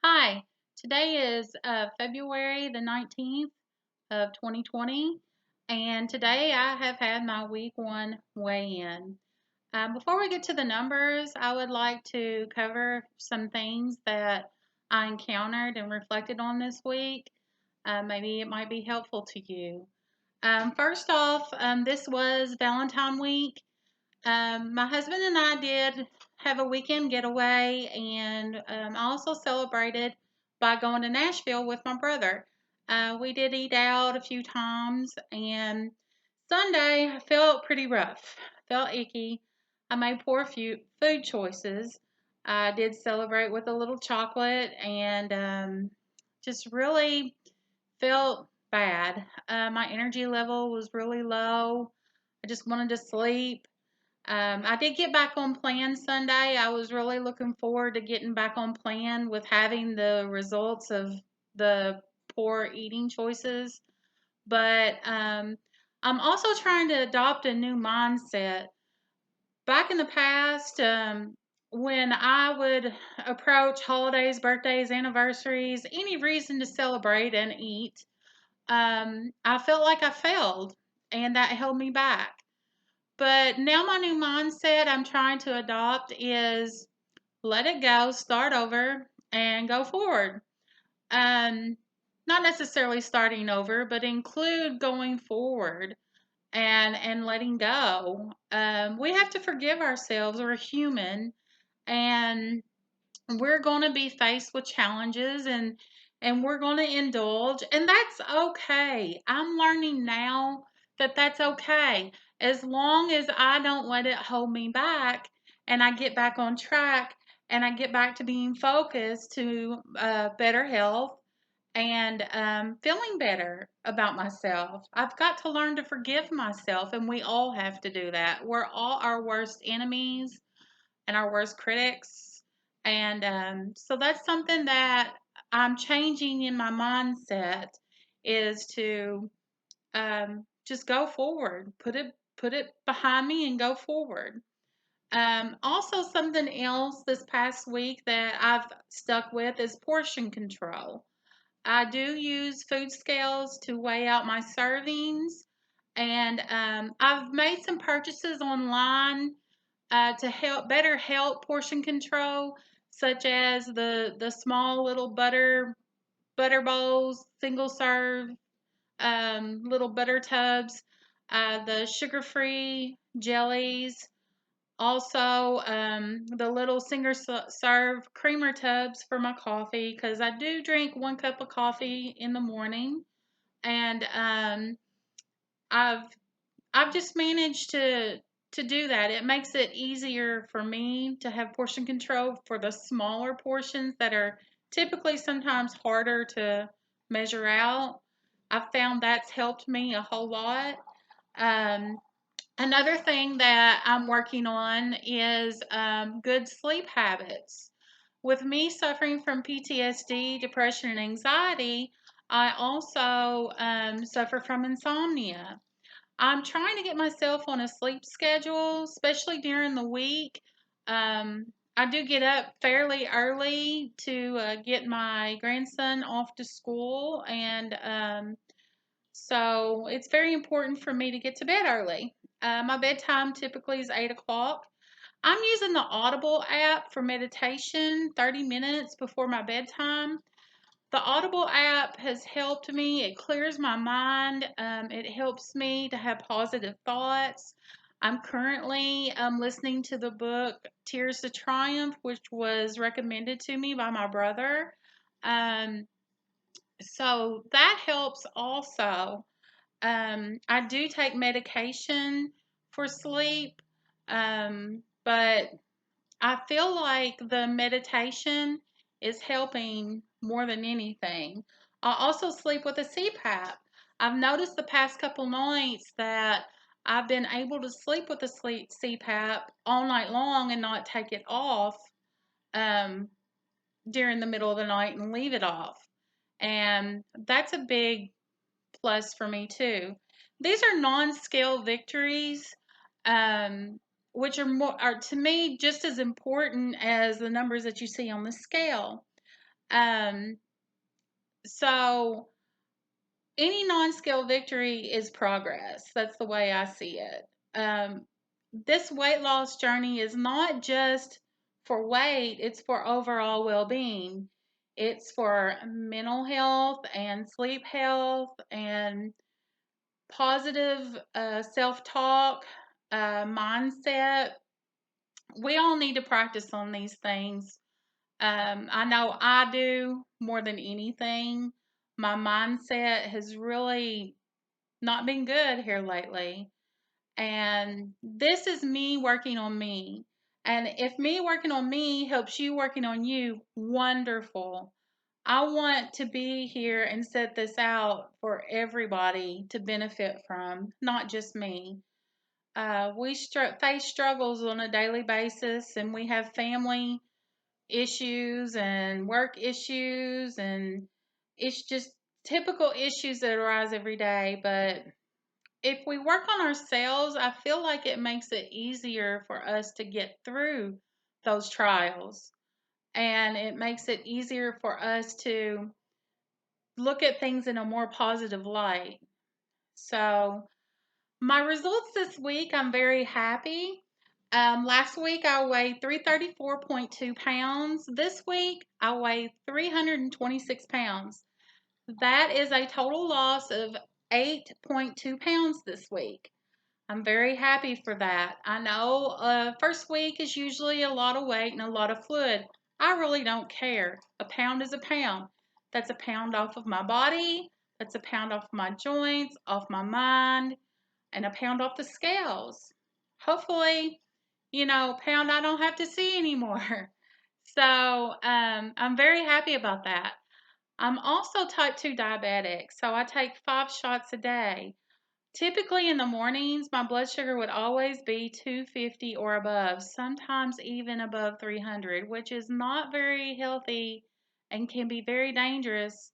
Hi, today is February the 19th of 2020, and today I have had my week one weigh in. Before we get to the numbers, I would like to cover some things that I encountered and reflected on this week. Maybe it might be helpful to you. First off, this was Valentine week. My husband and I did have a weekend getaway, and I also celebrated by going to Nashville with my brother. We did eat out a few times, and Sunday I felt pretty rough, felt icky. I made poor food choices. I did celebrate with a little chocolate, and just really felt bad. My energy level was really low. I just wanted to sleep. I did get back on plan Sunday. I was really looking forward to getting back on plan with having the results of the poor eating choices. But I'm also trying to adopt a new mindset. Back in the past, when I would approach holidays, birthdays, anniversaries, any reason to celebrate and eat, I felt like I failed, and that held me back. But now my new mindset I'm trying to adopt is let it go, start over, and go forward. Um, Not necessarily starting over, but include going forward and letting go. We have to forgive ourselves. We're human, and we're going to be faced with challenges and we're going to indulge, and that's okay. I'm learning now that that's okay, as long as I don't let it hold me back and I get back on track and I get back to being focused to better health and feeling better about myself. I've got to learn to forgive myself, and we all have to do that. We're all our worst enemies and our worst critics. And so that's something that I'm changing in my mindset is to just go forward, put it behind me and go forward. Also, something else this past week that I've stuck with is portion control. I do use food scales to weigh out my servings, and I've made some purchases online to help portion control, such as the small little butter bowls, single serve, little butter tubs, the sugar free jellies. Also, the little serve creamer tubs for my coffee, because I do drink 1 cup of coffee in the morning, and I've I've just managed to do that. It makes it easier for me to have portion control for the smaller portions that are typically sometimes harder to measure out. I've found that's helped me a whole lot. Um, Another thing that I'm working on is good sleep habits. With me suffering from PTSD, depression, and anxiety, I also suffer from insomnia. I'm trying to get myself on a sleep schedule, especially during the week. I do get up fairly early to get my grandson off to school, and so it's very important for me to get to bed early. My bedtime typically is 8 o'clock. I'm using the Audible app for meditation 30 minutes before my bedtime. The Audible app has helped me. It clears my mind. It helps me to have positive thoughts. I'm currently listening to the book Tears to Triumph, which was recommended to me by my brother. Um, so that helps also. I do take medication for sleep, but I feel like the meditation is helping more than anything. I also sleep with a CPAP. I've noticed the past couple nights that I've been able to sleep with a sleep CPAP all night long and not take it off um, during the middle of the night and leave it off. And that's a big plus for me too. These are non-scale victories, um, which are to me just as important as the numbers that you see on the scale. Um, so any non-scale victory is progress. That's the way I see it. This weight loss journey is not just for weight, it's for overall well-being. It's for mental health and sleep health and positive self-talk, mindset. We all need to practice on these things. I know I do more than anything. My mindset has really not been good here lately. And this is me working on me. And if me working on me helps you working on you, wonderful. I want to be here and set this out for everybody to benefit from, not just me. We face struggles on a daily basis, and we have family issues and work issues, and it's just typical issues that arise every day. But if we work on ourselves, I feel like it makes it easier for us to get through those trials. And it makes it easier for us to look at things in a more positive light. So, my results this week, I'm very happy. Last week I weighed 334.2 pounds. This week I weigh 326 pounds. That is a total loss of 8.2 pounds this week. I'm very happy for that. I know first week is usually a lot of weight and a lot of fluid. I really don't care. A pound is a pound. That's a pound off of my body. That's a pound off my joints, off my mind, and a pound off the scales. Hopefully, pound I don't have to see anymore. So I'm very happy about that. I'm also type 2 diabetic, so I take 5 shots a day. Typically in the mornings, my blood sugar would always be 250 or above, sometimes even above 300, which is not very healthy and can be very dangerous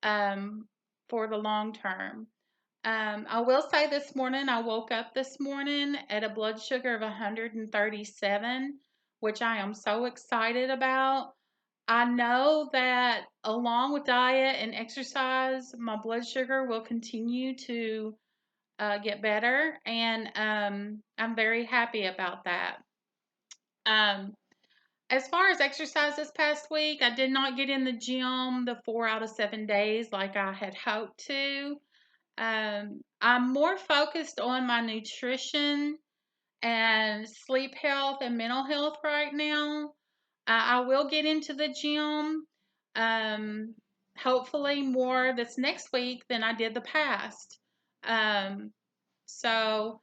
um, for the long term. I will say this morning, I woke up this morning at a blood sugar of 137, which I am so excited about. I know that along with diet and exercise, my blood sugar will continue to get better, and I'm very happy about that. Um, as far as exercise this past week, I did not get in the gym the 4 out of 7 days like I had hoped to. I'm more focused on my nutrition and sleep health and mental health right now. I will get into the gym, um, hopefully more this next week than I did the past. Um, so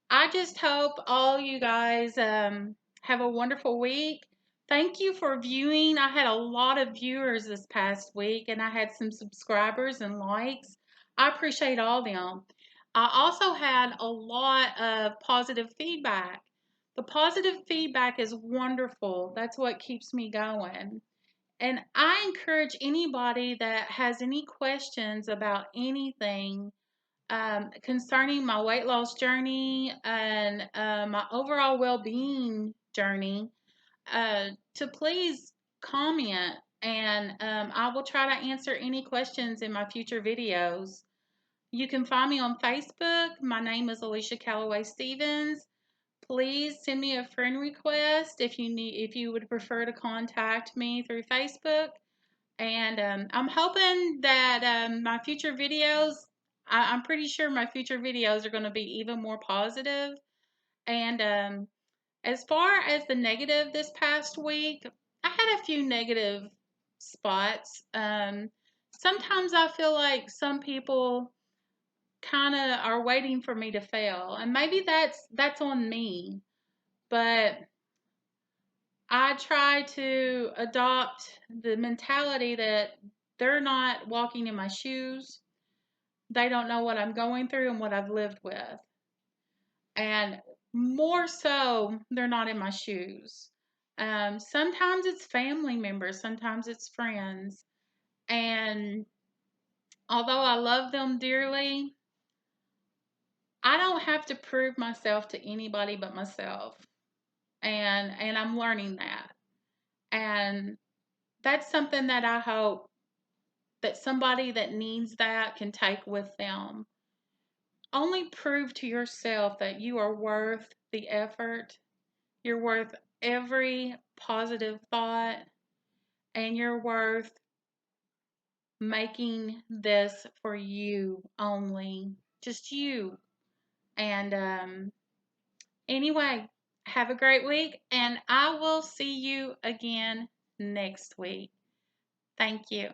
I just hope all you guys have a wonderful week. Thank you for viewing. I had a lot of viewers this past week, and I had some subscribers and likes. I appreciate all them. I also had a lot of positive feedback. The positive feedback is wonderful. That's what keeps me going. And I encourage anybody that has any questions about anything concerning my weight loss journey and my overall well being journey to please comment, and I will try to answer any questions in my future videos. You can find me on Facebook. My name is Alicia Calloway Stevens. Please send me a friend request if you would prefer to contact me through Facebook. And I'm hoping that my future videos, I'm pretty sure my future videos are going to be even more positive. And as far as the negative this past week, I had a few negative spots. Sometimes I feel like some people kind of are waiting for me to fail, and maybe that's on me. But I try to adopt the mentality that they're not walking in my shoes. They don't know what I'm going through and what I've lived with. And more so, they're not in my shoes. Sometimes it's family members, sometimes it's friends. And although I love them dearly, I don't have to prove myself to anybody but myself. And I'm learning that. And That's something that I hope that somebody that needs that can take with them. Only prove to yourself that you are worth the effort. You're worth every positive thought, and you're worth making this for you only. Just you. And anyway, have a great week, and I will see you again next week. Thank you.